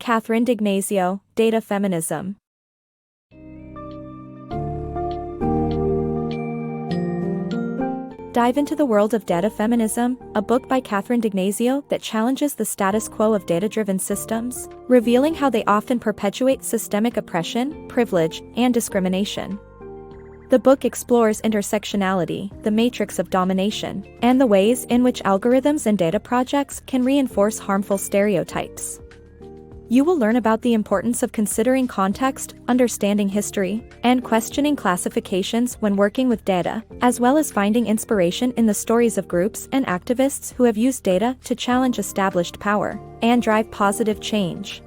CatherineDIgnazio, Data Feminism. Dive into the world of data feminism, a book by CatherineDIgnazio that challenges the status quo of data-driven systems, revealing how they often perpetuate systemic oppression, privilege, and discrimination. The book explores intersectionality, the matrix of domination, and the ways in which algorithms and data projects can reinforce harmful stereotypes. You will learn about the importance of considering context, understanding history, and questioning classifications when working with data, as well as finding inspiration in the stories of groups and activists who have used data to challenge established power and drive positive change.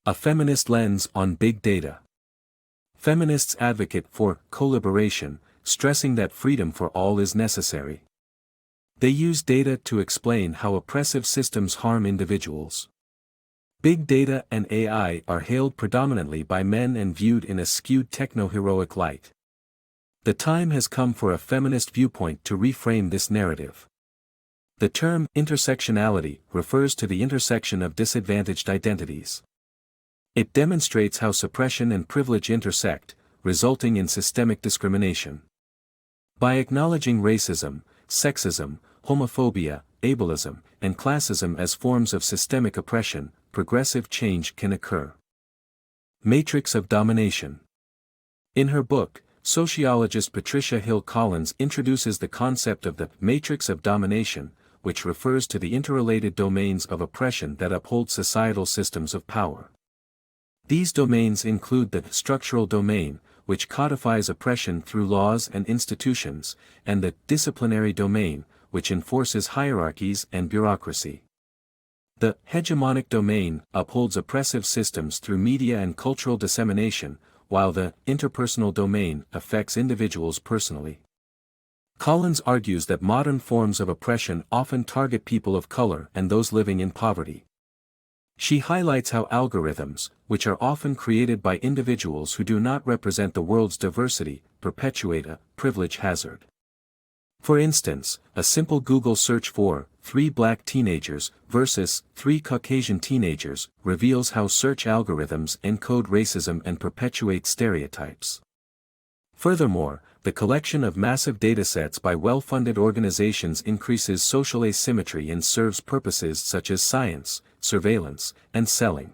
A feminist lens on big data. Feminists advocate for collaboration, stressing that freedom for all is necessary. They use data to explain how oppressive systems harm individuals. Big data and AI are hailed predominantly by men and viewed in a skewed techno-heroic light. The time has come for a feminist viewpoint to reframe this narrative. The term intersectionality refers to the intersection of disadvantaged identities. It demonstrates how suppression and privilege intersect, resulting in systemic discrimination. By acknowledging racism, sexism, homophobia, ableism, and classism as forms of systemic oppression, progressive change can occur. Matrix of Domination. In her book, sociologist Patricia Hill Collins introduces the concept of the matrix of domination, which refers to the interrelated domains of oppression that uphold societal systems of power. These domains include the structural domain, which codifies oppression through laws and institutions, and the disciplinary domain, which enforces hierarchies and bureaucracy. The hegemonic domain upholds oppressive systems through media and cultural dissemination, while the interpersonal domain affects individuals personally. Collins argues that modern forms of oppression often target people of color and those living in poverty. She highlights how algorithms, which are often created by individuals who do not represent the world's diversity, perpetuate a privilege hazard. For instance, a simple Google search for 3 black teenagers versus 3 Caucasian teenagers reveals how search algorithms encode racism and perpetuate stereotypes. Furthermore, the collection of massive datasets by well-funded organizations increases social asymmetry and serves purposes such as science, surveillance, and selling.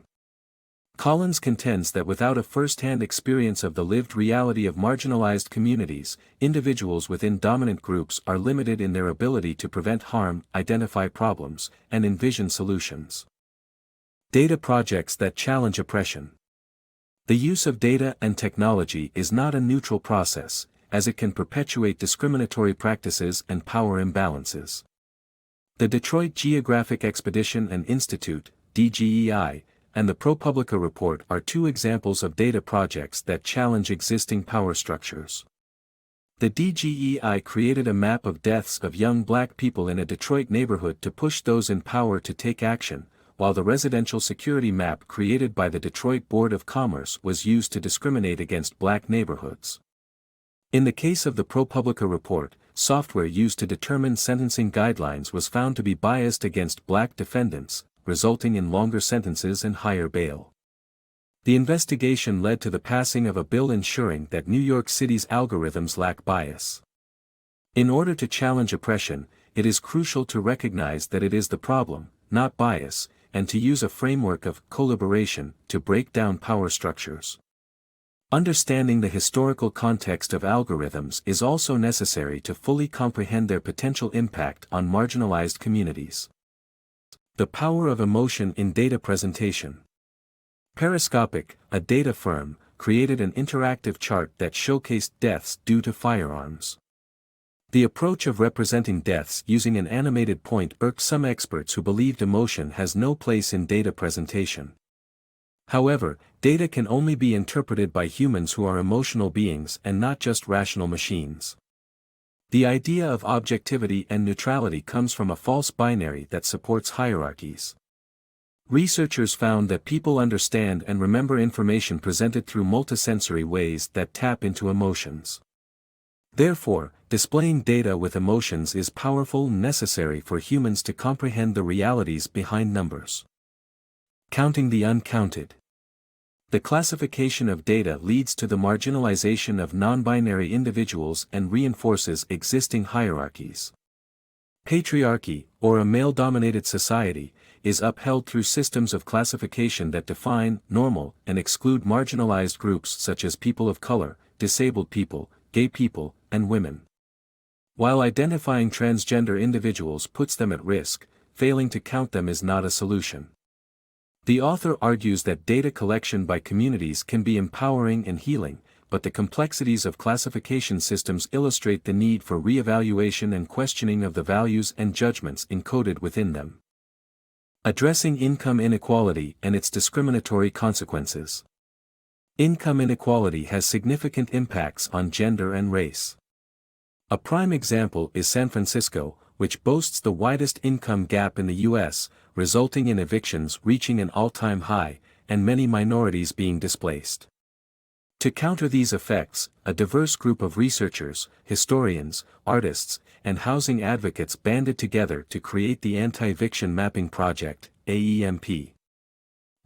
Collins contends that without a first-hand experience of the lived reality of marginalized communities, individuals within dominant groups are limited in their ability to prevent harm, identify problems, and envision solutions. Data projects that challenge oppression. The use of data and technology is not a neutral process, as it can perpetuate discriminatory practices and power imbalances. The Detroit Geographic Expedition and Institute, DGEI, and the ProPublica report are 2 examples of data projects that challenge existing power structures. The DGEI created a map of deaths of young black people in a Detroit neighborhood to push those in power to take action, while the residential security map created by the Detroit Board of Commerce was used to discriminate against black neighborhoods. In the case of the ProPublica report, software used to determine sentencing guidelines was found to be biased against black defendants, resulting in longer sentences and higher bail. The investigation led to the passing of a bill ensuring that New York City's algorithms lack bias. In order to challenge oppression, it is crucial to recognize that it is the problem, not bias, and to use a framework of collaboration to break down power structures. Understanding the historical context of algorithms is also necessary to fully comprehend their potential impact on marginalized communities. The power of emotion in data presentation. Periscopic, a data firm, created an interactive chart that showcased deaths due to firearms. The approach of representing deaths using an animated point irked some experts who believed emotion has no place in data presentation. However, data can only be interpreted by humans who are emotional beings and not just rational machines. The idea of objectivity and neutrality comes from a false binary that supports hierarchies. Researchers found that people understand and remember information presented through multisensory ways that tap into emotions. Therefore, displaying data with emotions is powerful and necessary for humans to comprehend the realities behind numbers. Counting the uncounted. The classification of data leads to the marginalization of non-binary individuals and reinforces existing hierarchies. Patriarchy, or a male-dominated society, is upheld through systems of classification that define, normal, and exclude marginalized groups such as people of color, disabled people, gay people, and women. While identifying transgender individuals puts them at risk, failing to count them is not a solution. The author argues that data collection by communities can be empowering and healing, but the complexities of classification systems illustrate the need for re-evaluation and questioning of the values and judgments encoded within them. Addressing income inequality and its discriminatory consequences. Income inequality has significant impacts on gender and race. A prime example is San Francisco, which boasts the widest income gap in the U.S., resulting in evictions reaching an all-time high, and many minorities being displaced. To counter these effects, a diverse group of researchers, historians, artists, and housing advocates banded together to create the Anti-Eviction Mapping Project, AEMP.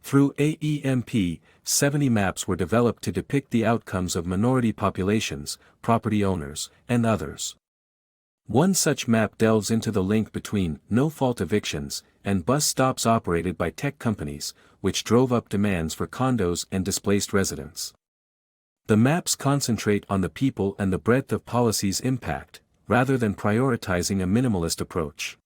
Through AEMP, 70 maps were developed to depict the outcomes of minority populations, property owners, and others. One such map delves into the link between no-fault evictions and bus stops operated by tech companies, which drove up demands for condos and displaced residents. The maps concentrate on the people and the breadth of policy's impact, rather than prioritizing a minimalist approach.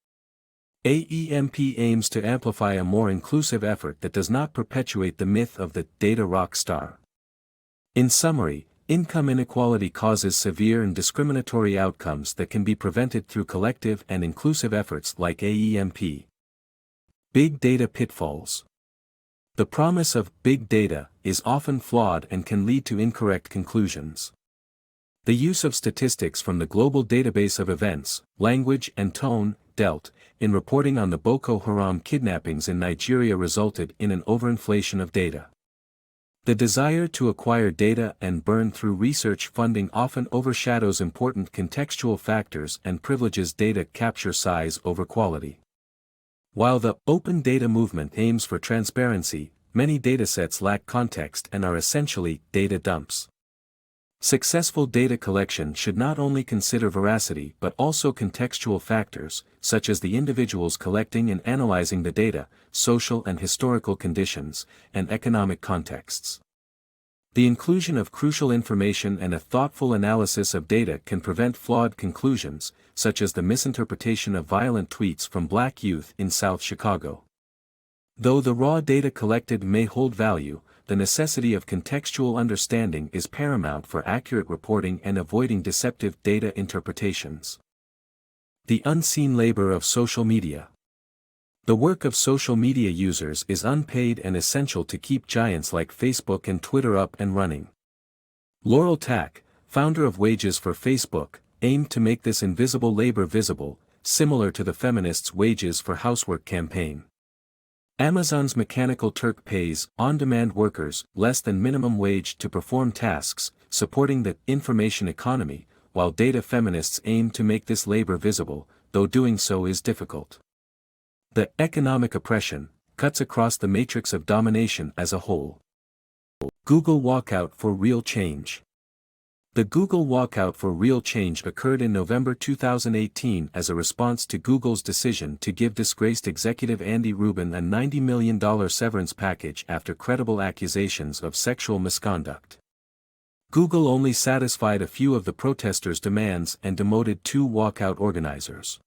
AEMP aims to amplify a more inclusive effort that does not perpetuate the myth of the data rock star. In summary, income inequality causes severe and discriminatory outcomes that can be prevented through collective and inclusive efforts like AEMP. Big data pitfalls. The promise of big data is often flawed and can lead to incorrect conclusions. The use of statistics from the global database of events, language and tone, DELT, in reporting on the Boko Haram kidnappings in Nigeria resulted in an overinflation of data. The desire to acquire data and burn through research funding often overshadows important contextual factors and privileges data capture size over quality. While the open data movement aims for transparency, many datasets lack context and are essentially data dumps. Successful data collection should not only consider veracity but also contextual factors, such as the individuals collecting and analyzing the data, social and historical conditions, and economic contexts. The inclusion of crucial information and a thoughtful analysis of data can prevent flawed conclusions, such as the misinterpretation of violent tweets from Black youth in South Chicago. Though the raw data collected may hold value, the necessity of contextual understanding is paramount for accurate reporting and avoiding deceptive data interpretations. The unseen labor of social media. The work of social media users is unpaid and essential to keep giants like Facebook and Twitter up and running. Laurel Tak, founder of Wages for Facebook, aimed to make this invisible labor visible, similar to the feminists' Wages for Housework campaign. Amazon's Mechanical Turk pays on-demand workers less than minimum wage to perform tasks, supporting the information economy, while data feminists aim to make this labor visible, though doing so is difficult. The economic oppression cuts across the matrix of domination as a whole. Google Walkout for Real Change. The Google Walkout for Real Change occurred in November 2018 as a response to Google's decision to give disgraced executive Andy Rubin a $90 million severance package after credible accusations of sexual misconduct. Google only satisfied a few of the protesters' demands and demoted 2 walkout organizers.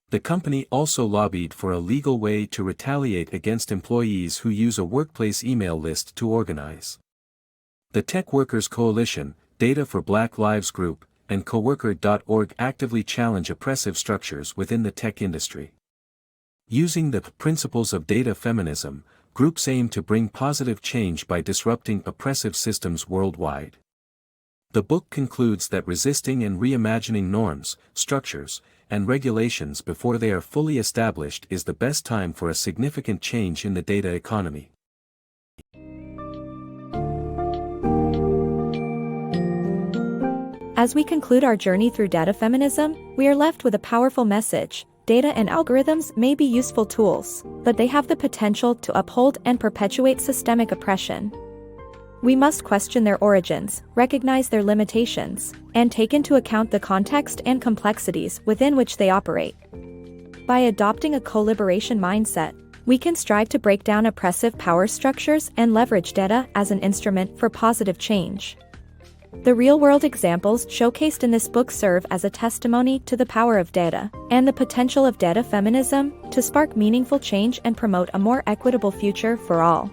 The company also lobbied for a legal way to retaliate against employees who use a workplace email list to organize. The Tech Workers Coalition, Data for Black Lives Group, and Coworker.org actively challenge oppressive structures within the tech industry. Using the principles of data feminism, groups aim to bring positive change by disrupting oppressive systems worldwide. The book concludes that resisting and reimagining norms, structures, and regulations before they are fully established is the best time for a significant change in the data economy. As we conclude our journey through data feminism, we are left with a powerful message. Data and algorithms may be useful tools, but they have the potential to uphold and perpetuate systemic oppression. We must question their origins, recognize their limitations, and take into account the context and complexities within which they operate. By adopting a co-liberation mindset, we can strive to break down oppressive power structures and leverage data as an instrument for positive change. The real-world examples showcased in this book serve as a testimony to the power of data and the potential of data feminism to spark meaningful change and promote a more equitable future for all.